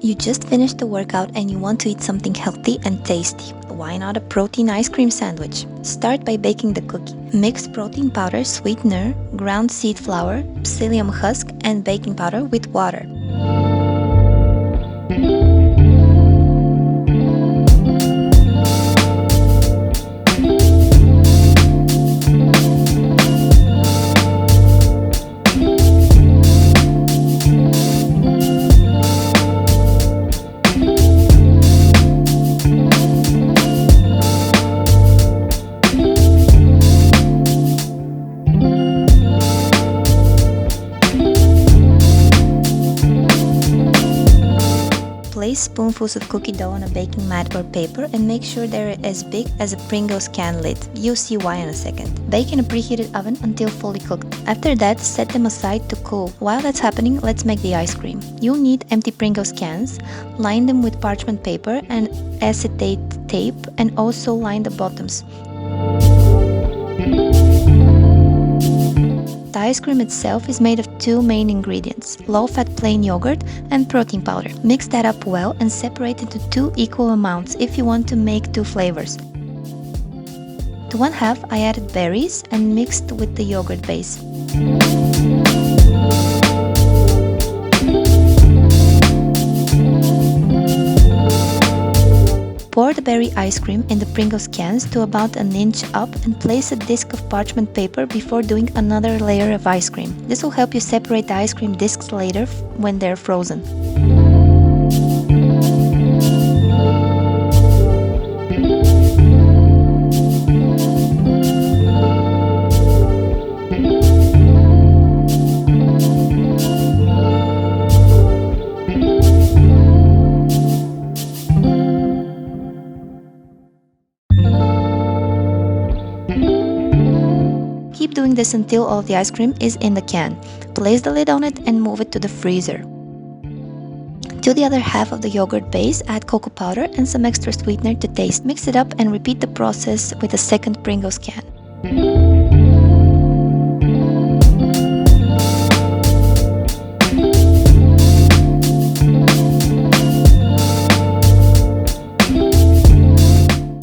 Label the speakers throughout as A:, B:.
A: You just finished the workout and you want to eat something healthy and tasty. Why not a protein ice cream sandwich? Start by baking the cookie. Mix protein powder, sweetener, ground seed flour, psyllium husk, and baking powder with water. Place spoonfuls of cookie dough on a baking mat or paper and make sure they're as big as a Pringles can lid. You'll see why in a second. Bake in a preheated oven until fully cooked. After that, set them aside to cool. While that's happening, let's make the ice cream. You'll need empty Pringles cans, line them with parchment paper and acetate tape, and also line the bottoms. The ice cream itself is made of two main ingredients, low-fat plain yogurt and protein powder. Mix that up well and separate into two equal amounts if you want to make two flavors. To one half, I added berries and mixed with the yogurt base. Pour the berry ice cream in the Pringles cans to about an inch up and place a disc of parchment paper before doing another layer of ice cream. This will help you separate the ice cream discs later when they're frozen. Keep doing this until all of the ice cream is in the can. Place the lid on it and move it to the freezer. To the other half of the yogurt base, add cocoa powder and some extra sweetener to taste. Mix it up and repeat the process with a second Pringles can.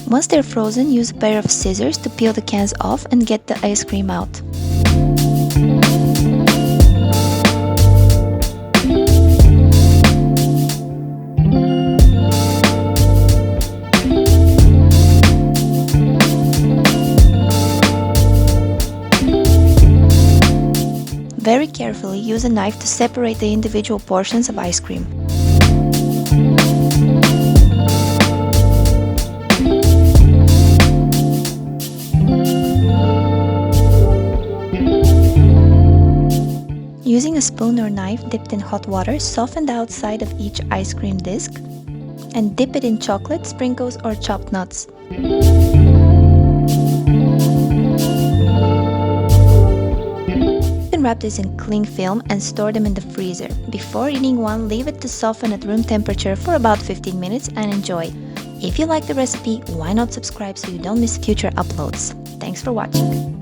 A: Once they're frozen, use a pair of scissors to peel the cans off and get the ice cream out. Very carefully use a knife to separate the individual portions of ice cream. Using a spoon or knife dipped in hot water, soften the outside of each ice cream disc and dip it in chocolate, sprinkles, or chopped nuts. You can wrap this in cling film and store them in the freezer. Before eating one, leave it to soften at room temperature for about 15 minutes and enjoy. If you like the recipe, why not subscribe so you don't miss future uploads? Thanks for watching.